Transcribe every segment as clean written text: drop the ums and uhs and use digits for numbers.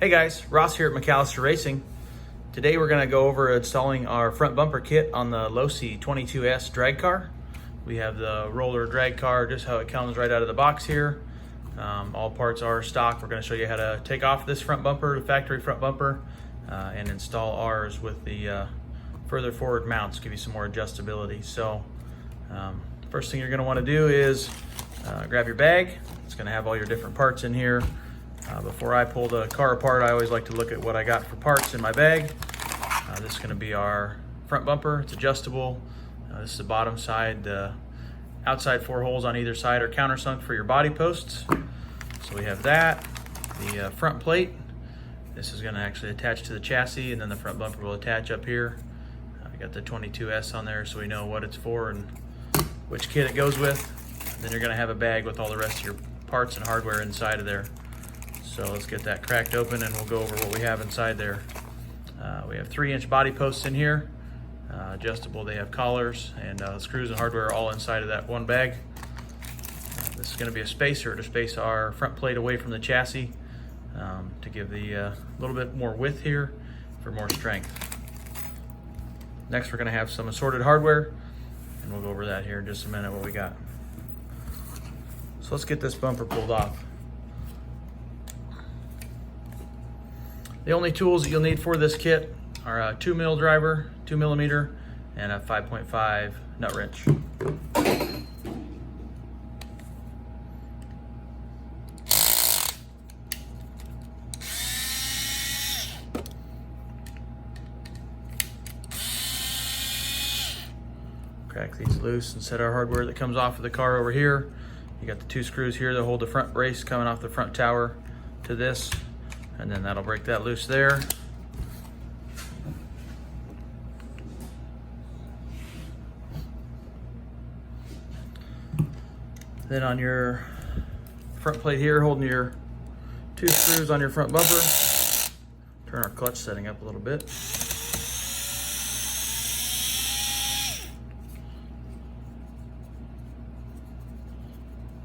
Hey guys, Ross here at McAllister Racing. Today we're going to go over installing our front bumper kit on the Losi 22S drag car. We have the roller drag car, just how it comes right out of the box here. All parts are stock. We're going to show you how to take off this front bumper, the factory front bumper, and install ours with the further forward mounts, give you some more adjustability. So first thing you're going to want to do is grab your bag. It's going to have all your different parts in here. Before I pull the car apart, I always like to look at what I got for parts in my bag. This is going to be our front bumper. It's adjustable. This is the bottom side. The outside 4 holes on either side are countersunk for your body posts. So we have that. The front plate. This is going to actually attach to the chassis, and then the front bumper will attach up here. I got the 22S on there so we know what it's for and which kit it goes with. And then you're going to have a bag with all the rest of your parts and hardware inside of there. So let's get that cracked open and we'll go over what we have inside there. We have 3-inch body posts in here, adjustable. They have collars and screws and hardware all inside of that one bag. This is going to be a spacer to space our front plate away from the chassis to give the little bit more width here for more strength. Next, we're going to have some assorted hardware, and we'll go over that here in just a minute what we got. So let's get this bumper pulled off. The only tools that you'll need for this kit are a 2 mil driver, 2 millimeter, and a 5.5 nut wrench. Crack these loose and set our hardware that comes off of the car over here. You got the 2 screws here that hold the front brace coming off the front tower to this. And then that'll break that loose there. Then on your front plate here, holding your 2 screws on your front bumper. Turn our clutch setting up a little bit.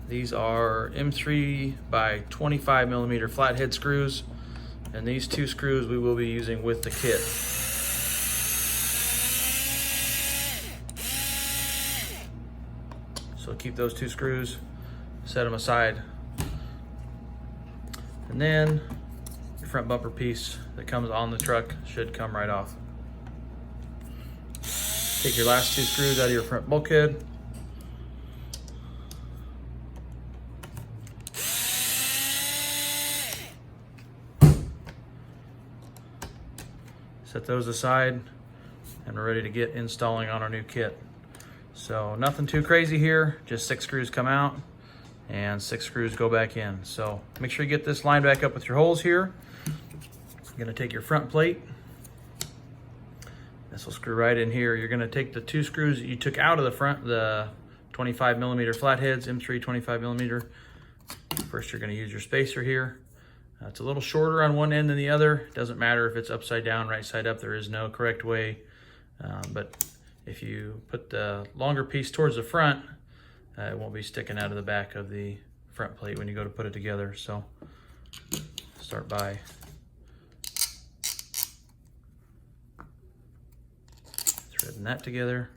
These are M3 by 25 millimeter flathead screws. And these 2 screws we will be using with the kit. So keep those 2 screws, set them aside. And then your front bumper piece that comes on the truck should come right off. Take your last 2 screws out of your front bulkhead. Set those aside, and we're ready to get installing on our new kit. So nothing too crazy here, just 6 screws come out and 6 screws go back in. So make sure you get this lined back up with your holes here. You're gonna take your front plate. This will screw right in here. You're gonna take the 2 screws that you took out of the front, the 25 millimeter flatheads, M3 25 millimeter. First, you're gonna use your spacer here. It's a little shorter on one end than the other. Doesn't matter if it's upside down, right side up. There is no correct way. But if you put the longer piece towards the front, it won't be sticking out of the back of the front plate when you go to put it together. So start by threading that together.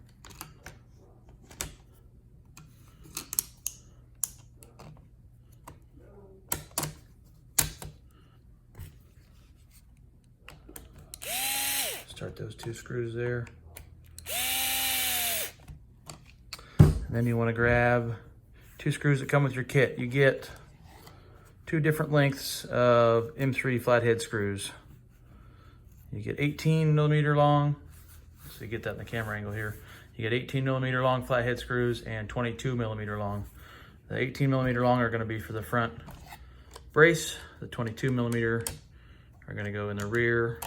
Start those 2 screws there. And then you want to grab 2 screws that come with your kit. You get 2 different lengths of M3 flathead screws. You get 18 millimeter long. So you get that in the camera angle here. You get 18 millimeter long flathead screws and 22 millimeter long. The 18 millimeter long are going to be for the front brace. The 22 millimeter are going to go in the rear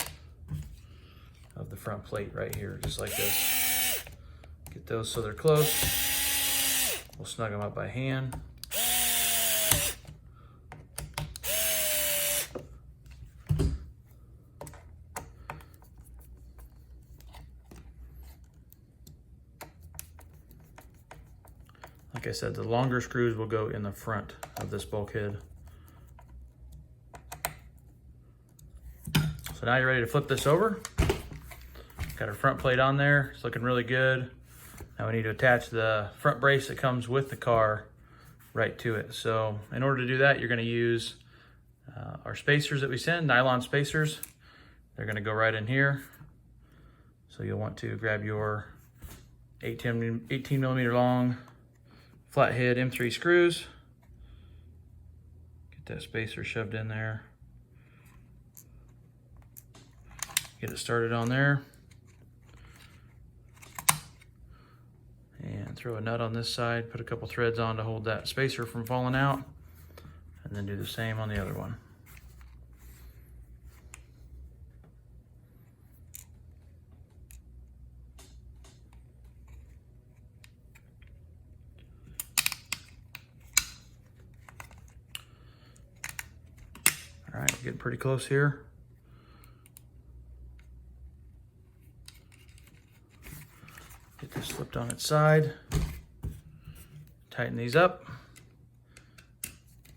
of the front plate right here, just like this. Get those so they're close. We'll snug them up by hand. Like I said, the longer screws will go in the front of this bulkhead. So now you're ready to flip this over. Got our front plate on there. It's looking really good. Now we need to attach the front brace that comes with the car right to it. So in order to do that, you're going to use our spacers that we send, nylon spacers. They're going to go right in here. So you'll want to grab your 18 millimeter long flathead M3 screws. Get that spacer shoved in there. Get it started on there. And throw a nut on this side, put a couple threads on to hold that spacer from falling out, and then do the same on the other one. All right, getting pretty close here. Get this flipped on its side. Tighten these up.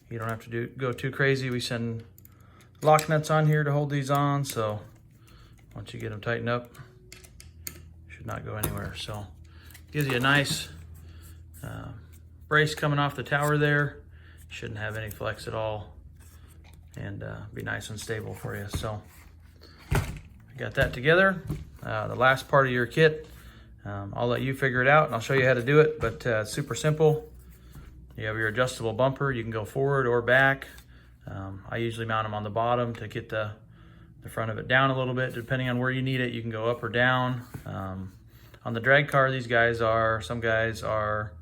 You don't have to go too crazy. We send lock nuts on here to hold these on, so once you get them tightened up, should not go anywhere. So gives you a nice brace coming off the tower there. Shouldn't have any flex at all, and be nice and stable for you. So I got that together. The last part of your kit, I'll let you figure it out and I'll show you how to do it, but it's super simple. You have your adjustable bumper. You can go forward or back. I usually mount them on the bottom to get the front of it down a little bit. Depending on where you need it, you can go up or down. On the drag car, some guys are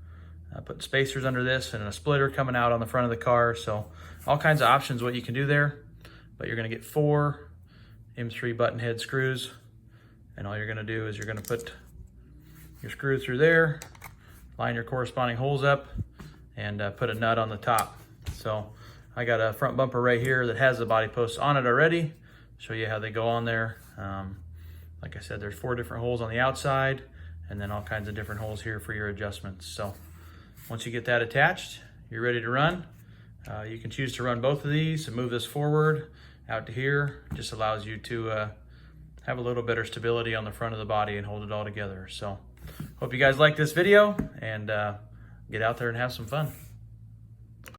putting spacers under this and a splitter coming out on the front of the car. So all kinds of options what you can do there, but you're gonna get 4 M3 button head screws, and all you're gonna do is you're gonna put your screw through there, line your corresponding holes up, and put a nut on the top. So I got a front bumper right here that has the body posts on it already. Show you how they go on there. Like I said, there's 4 different holes on the outside, and then all kinds of different holes here for your adjustments. So once you get that attached, you're ready to run. You can choose to run both of these and move this forward out to here. It just allows you to have a little better stability on the front of the body and hold it all together. So hope you guys like this video, and get out there and have some fun.